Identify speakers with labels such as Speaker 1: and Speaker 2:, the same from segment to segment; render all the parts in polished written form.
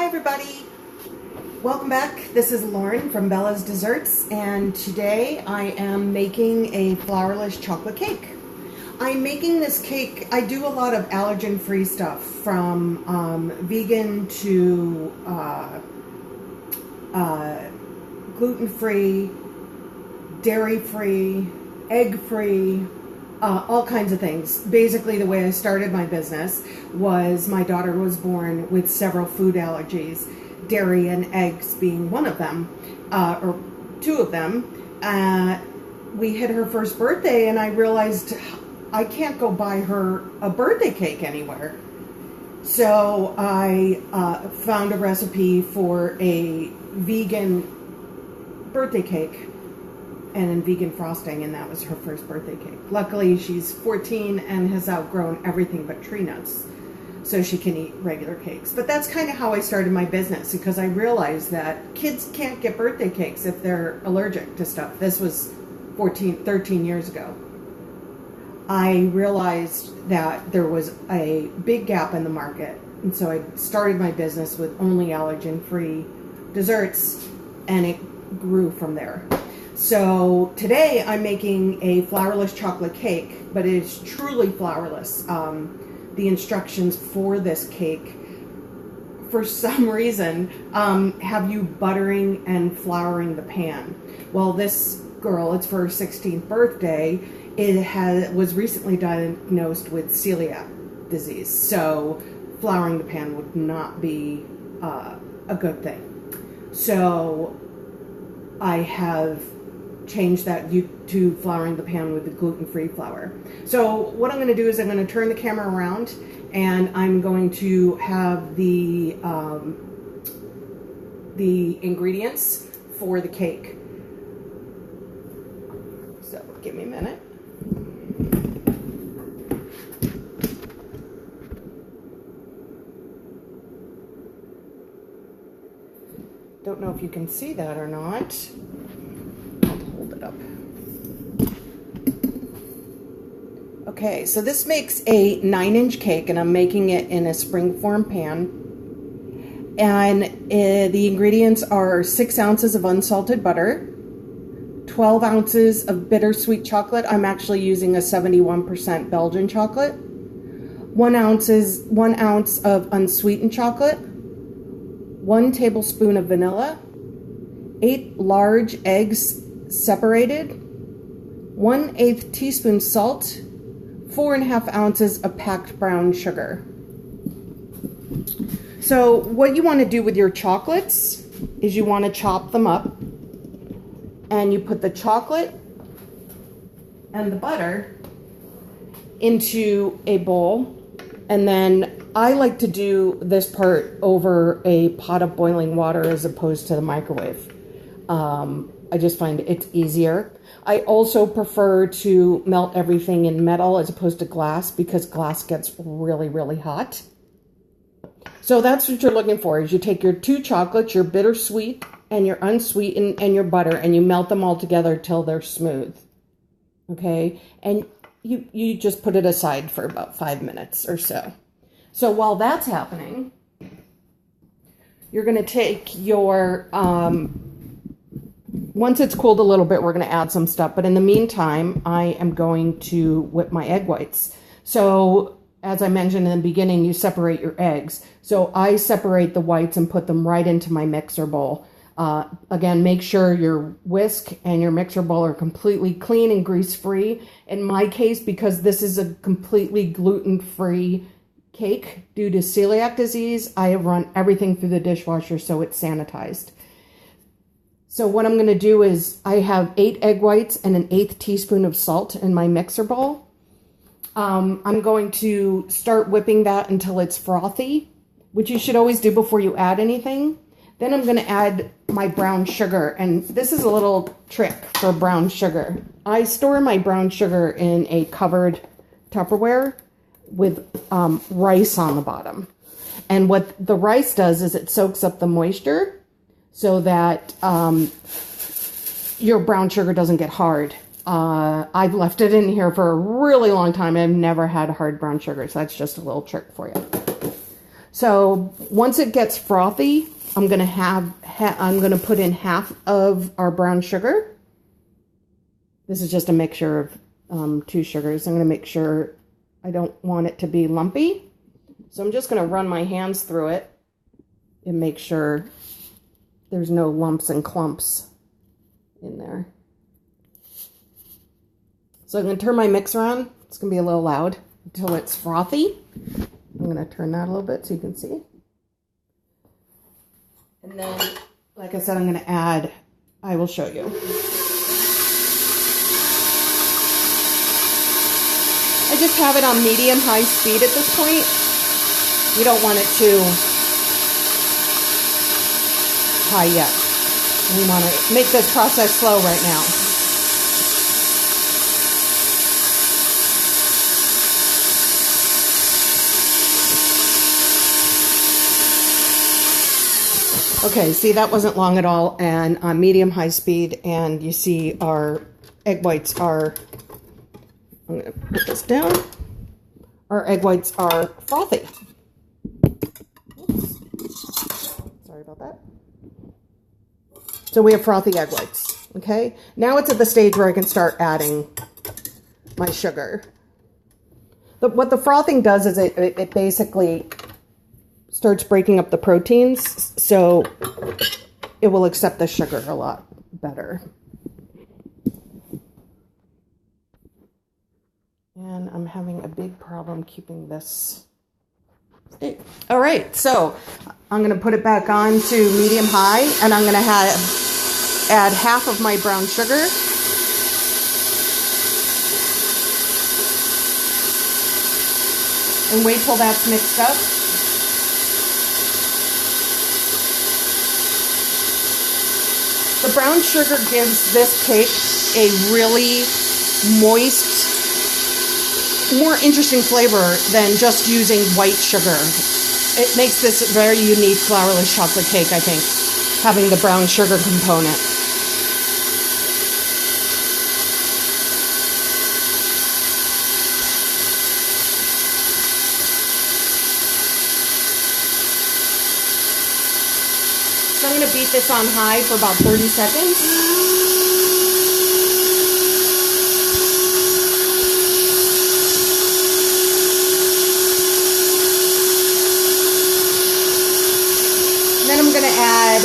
Speaker 1: everybody, welcome back. This is Lauren from Bella's Desserts, and today I am making a flourless chocolate cake. I'm making this cake. I do a lot of allergen-free stuff, from vegan to gluten-free, dairy-free, egg-free, all kinds of things. Basically, the way I started my business was my daughter was born with several food allergies, dairy and eggs being one of them, or two of them. We hit her first birthday and I realized I can't go buy her a birthday cake anywhere. So I found a recipe for a vegan birthday cake and vegan frosting, and that was her first birthday cake. Luckily, she's 14 and has outgrown everything but tree nuts, so she can eat regular cakes. But that's kind of how I started my business, because I realized that kids can't get birthday cakes if they're allergic to stuff. This was 13 years ago. I realized that there was a big gap in the market, and so I started my business with only allergen-free desserts, and it grew from there. So today I'm making a flourless chocolate cake, but it is truly flourless. The instructions for this cake, for some reason, have you buttering and flouring the pan. Well, this girl, it's for her 16th birthday, was recently diagnosed with celiac disease, so flouring the pan would not be a good thing. So I have changed that to flouring the pan with the gluten-free flour. So what I'm going to do is I'm going to turn the camera around, and I'm going to have the ingredients for the cake. So give me a minute. Don't know if you can see that or not. Hold it up. Okay, so this makes a 9-inch cake, and I'm making it in a springform pan. And the ingredients are 6 ounces of unsalted butter, 12 ounces of bittersweet chocolate. I'm actually using a 71% Belgian chocolate. 1 ounce of unsweetened chocolate, 1 tablespoon of vanilla, 8 large eggs separated, 1/8 teaspoon salt, 4.5 ounces of packed brown sugar. So what you want to do with your chocolates is you want to chop them up, and you put the chocolate and the butter into a bowl, and then I like to do this part over a pot of boiling water as opposed to the microwave. I just find it's easier. I also prefer to melt everything in metal as opposed to glass, because glass gets really, really hot. So that's what you're looking for, is you take your 2 chocolates, your bittersweet and your unsweetened, and your butter, and you melt them all together till they're smooth. Okay? And you just put it aside for about 5 minutes or so. So while that's happening, you're going to take your, once it's cooled a little bit, we're going to add some stuff. But in the meantime, I am going to whip my egg whites. So as I mentioned in the beginning, you separate your eggs. So I separate the whites and put them right into my mixer bowl. Again, make sure your whisk and your mixer bowl are completely clean and grease-free. In my case, because this is a completely gluten-free cake due to celiac disease, I have run everything through the dishwasher so it's sanitized. So what I'm going to do is I have 8 egg whites and 1/8 teaspoon of salt in my mixer bowl. I'm going to start whipping that until it's frothy, which you should always do before you add anything. Then I'm going to add my brown sugar, and this is a little trick for brown sugar. I store my brown sugar in a covered Tupperware with rice on the bottom. And what the rice does is it soaks up the moisture so that your brown sugar doesn't get hard. I've left it in here for a really long time. I've never had hard brown sugar, so that's just a little trick for you. So once it gets frothy, I'm going to put in half of our brown sugar. This is just a mixture of 2 sugars. I'm going to make sure I don't want it to be lumpy. So I'm just going to run my hands through it and make sure there's no lumps and clumps in there. So I'm going to turn my mixer on. It's going to be a little loud until it's frothy. I'm going to turn that a little bit so you can see. And then, like I said, I'm going to add, I will show you. I just have it on medium-high speed at this point. We don't want it too high yet. We want to make this process slow right now. Okay, see, that wasn't long at all, and on medium-high speed, and you see our egg whites are, I'm going to put this down, our egg whites are frothy. Oops. Sorry about that. So we have frothy egg whites, okay? Now it's at the stage where I can start adding my sugar. What the frothing does is it basically starts breaking up the proteins, so it will accept the sugar a lot better. And I'm having a big problem keeping this. All right, so I'm going to put it back on to medium-high, and I'm going to add half of my brown sugar. And wait till that's mixed up. The brown sugar gives this cake a really moist, more interesting flavor than just using white sugar. It makes this a very unique flourless chocolate cake, I think, having the brown sugar component. So I'm going to beat this on high for about 30 seconds. And then I'm going to add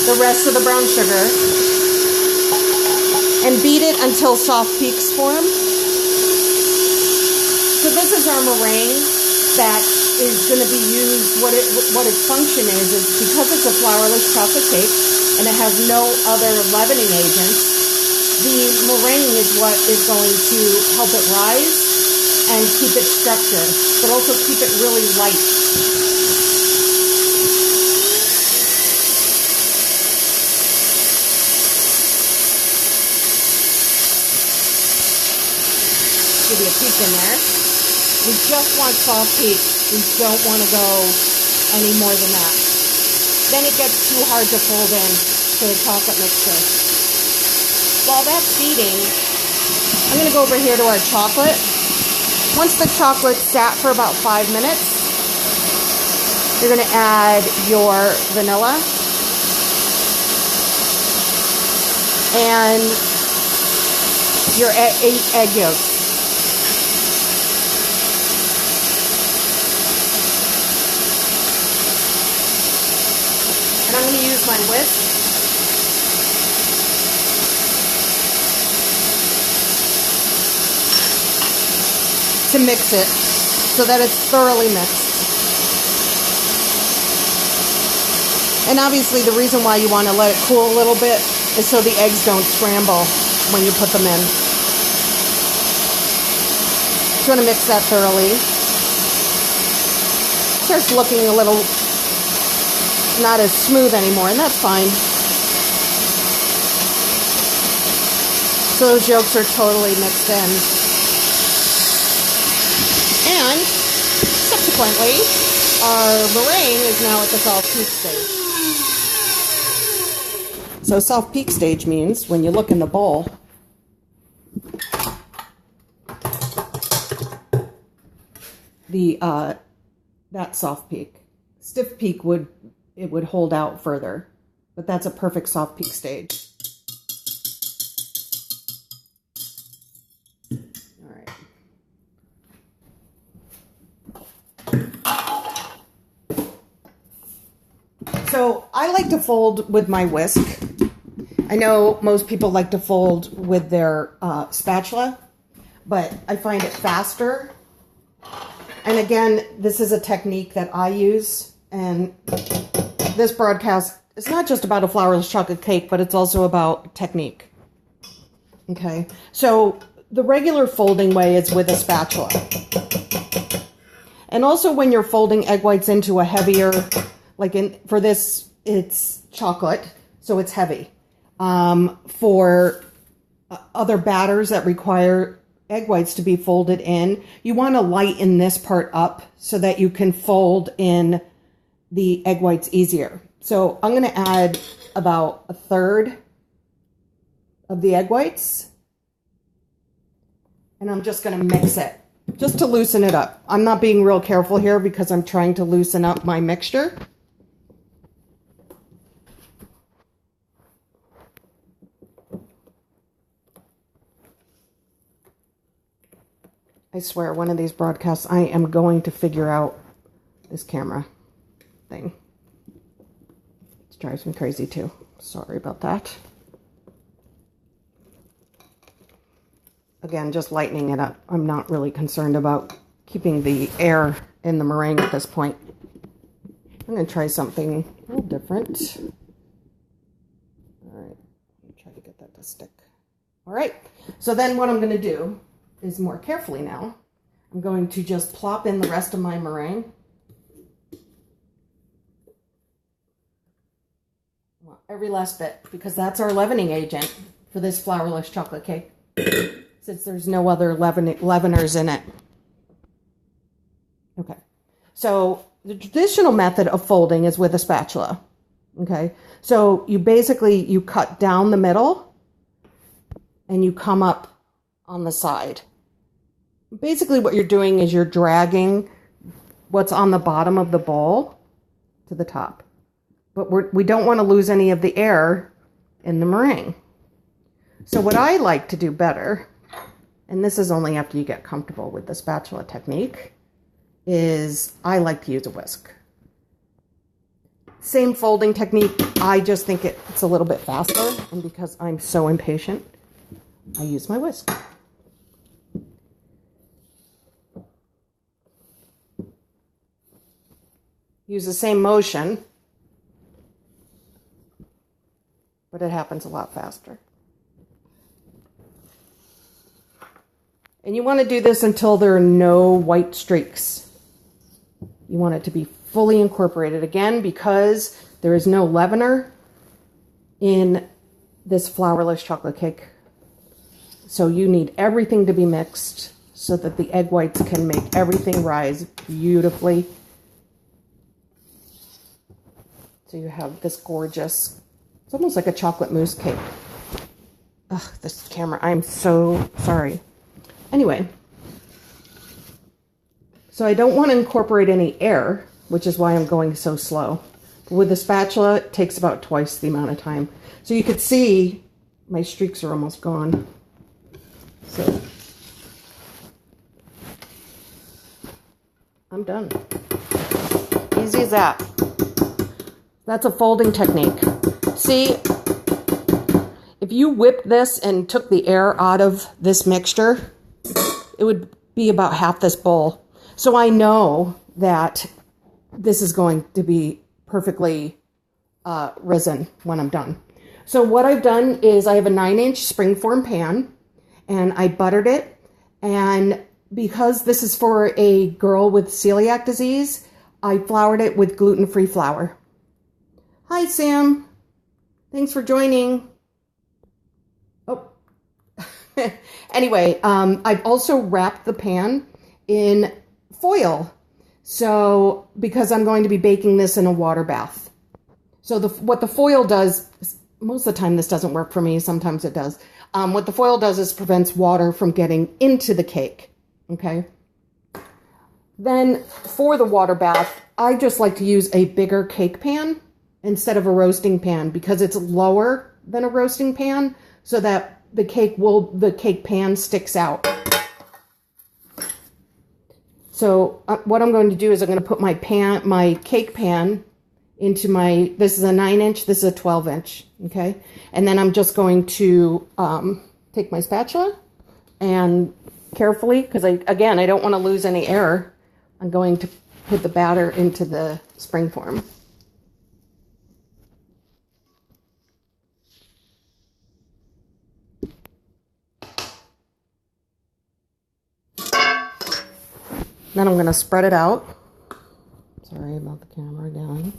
Speaker 1: the rest of the brown sugar and beat it until soft peaks form. So this is our meringue that is going to be used. What its function is because it's a flourless chocolate cake and it has no other leavening agents, the meringue is what is going to help it rise and keep its structure, but also keep it really light. Give you a peek in there. We just want soft peak. We don't want to go any more than that. Then it gets too hard to fold in to the chocolate mixture. While that's beating, I'm going to go over here to our chocolate. Once the chocolate's sat for about 5 minutes, you're going to add your vanilla and your 8 egg yolks. And I'm going to use my whisk to mix it so that it's thoroughly mixed. And obviously the reason why you want to let it cool a little bit is so the eggs don't scramble when you put them in. Just want to mix that thoroughly. Starts looking a little not as smooth anymore, and that's fine. So those yolks are totally mixed in. And subsequently, our meringue is now at the soft peak stage. So soft peak stage means when you look in the bowl, that's soft peak. Stiff peak would hold out further, but that's a perfect soft peak stage. All right. So I like to fold with my whisk. I know most people like to fold with their spatula, but I find it faster. And again, this is a technique that I use, and this broadcast is not just about a flourless chocolate cake, but it's also about technique. Okay, so the regular folding way is with a spatula. And also when you're folding egg whites into a heavier, for this, it's chocolate, so it's heavy. For other batters that require egg whites to be folded in, you want to lighten this part up so that you can fold in the egg whites easier. So I'm going to add about a third of the egg whites, and I'm just going to mix it just to loosen it up. I'm not being real careful here because I'm trying to loosen up my mixture. I swear, one of these broadcasts, I am going to figure out this camera thing. It drives me crazy too. Sorry about that. Again, just lightening it up. I'm not really concerned about keeping the air in the meringue at this point. I'm going to try something a little different. All right, let me try to get that to stick. All right, so then what I'm going to do is more carefully now, I'm going to just plop in the rest of my meringue. Well, every last bit, because that's our leavening agent for this flourless chocolate cake, since there's no other leaveners in it. Okay, so the traditional method of folding is with a spatula. Okay, so you cut down the middle and you come up on the side. Basically what you're doing is you're dragging what's on the bottom of the bowl to the top. But we don't want to lose any of the air in the meringue. So what I like to do better, and this is only after you get comfortable with the spatula technique, is I like to use a whisk. Same folding technique, I just think it's a little bit faster, and because I'm so impatient, I use my whisk. Use the same motion, but it happens a lot faster. And you want to do this until there are no white streaks. You want it to be fully incorporated. Again, because there is no leavener in this flourless chocolate cake. So you need everything to be mixed so that the egg whites can make everything rise beautifully. So you have this gorgeous, it's almost like a chocolate mousse cake. Ugh, this camera, I'm so sorry. Anyway, so I don't want to incorporate any air, which is why I'm going so slow. With the spatula, it takes about twice the amount of time. So you could see my streaks are almost gone. So I'm done. Easy as that. That's a folding technique. See, if you whipped this and took the air out of this mixture, it would be about half this bowl. So I know that this is going to be perfectly risen when I'm done. So what I've done is I have a 9-inch springform pan, and I buttered it. And because this is for a girl with celiac disease, I floured it with gluten-free flour. Hi, Sam. Thanks for joining. Oh. Anyway, I've also wrapped the pan in foil. So, because I'm going to be baking this in a water bath. So what the foil does, most of the time this doesn't work for me, sometimes it does. What the foil does is prevents water from getting into the cake, okay? Then for the water bath, I just like to use a bigger cake pan instead of a roasting pan because it's lower than a roasting pan so that the cake pan sticks out. So what I'm going to do is I'm going to put my cake pan into this is a 9-inch, this is a 12-inch, okay? And then I'm just going to take my spatula and carefully, because I don't want to lose any air, I'm going to put the batter into the spring form. Then I'm going to spread it out. Sorry about the camera again.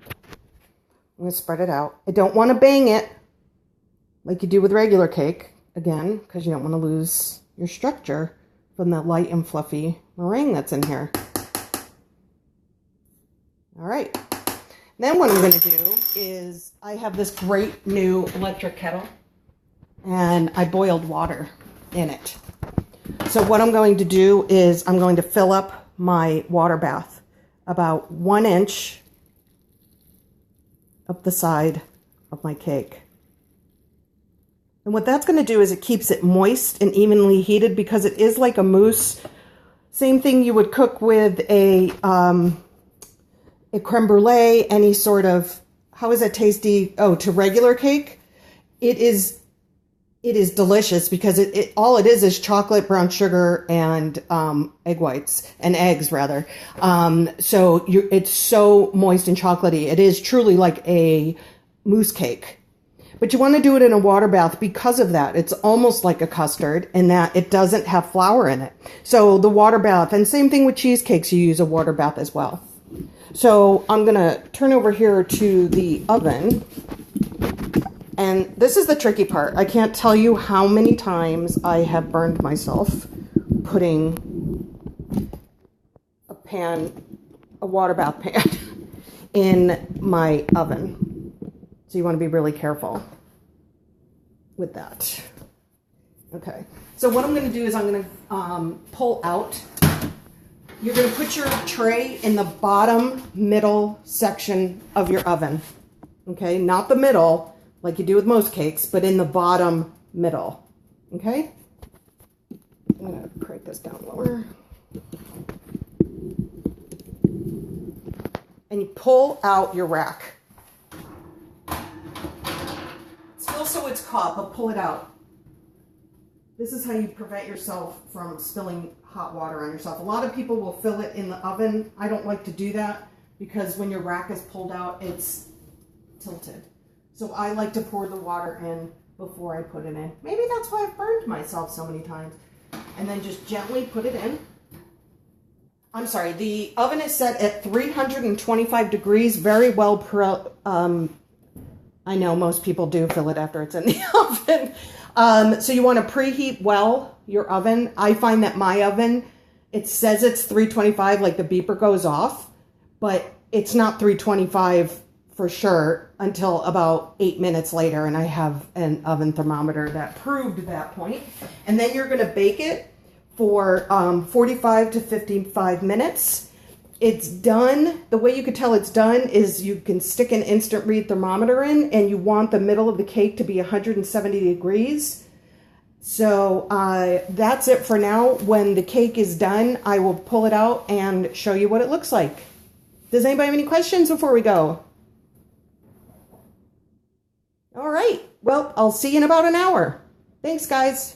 Speaker 1: I'm going to spread it out. I don't want to bang it like you do with regular cake, again, because you don't want to lose your structure from the light and fluffy meringue that's in here. All right. Then what I'm going to do is I have this great new electric kettle, and I boiled water in it. So what I'm going to do is I'm going to fill up my water bath about 1 inch up the side of my cake. And what that's going to do is it keeps it moist and evenly heated because it is like a mousse. Same thing you would cook with a creme brulee, any sort of, how is it tasty? Oh, to regular cake. It is delicious because all it is chocolate, brown sugar, and egg whites, and eggs rather. So it's so moist and chocolatey. It is truly like a mousse cake. But you want to do it in a water bath because of that. It's almost like a custard in that it doesn't have flour in it. So the water bath, and same thing with cheesecakes, you use a water bath as well. So I'm going to turn over here to the oven. And this is the tricky part. I can't tell you how many times I have burned myself putting a water bath pan in my oven. So you want to be really careful with that. Okay. So what I'm going to do is I'm going to pull out. You're going to put your tray in the bottom middle section of your oven. Okay. Not the middle, like you do with most cakes, but in the bottom middle. Okay? I'm going to crank this down lower. And you pull out your rack. Still so it's caught, but pull it out. This is how you prevent yourself from spilling hot water on yourself. A lot of people will fill it in the oven. I don't like to do that because when your rack is pulled out, it's tilted. So I like to pour the water in before I put it in. Maybe that's why I've burned myself so many times. And then just gently put it in. I'm sorry, the oven is set at 325 degrees, very well I know most people do fill it after it's in the oven. So you want to preheat well your oven. I find that my oven, it says it's 325, like the beeper goes off, but it's not 325 for sure until about 8 minutes later, and I have an oven thermometer that proved that point. And then you're going to bake it for 45 to 55 minutes. It's done. The way you could tell it's done is you can stick an instant read thermometer in, and you want the middle of the cake to be 170 degrees. So that's it for now. When the cake is done, I will pull it out and show you what it looks like. Does anybody have any questions before we go? All right. Well, I'll see you in about an hour. Thanks, guys.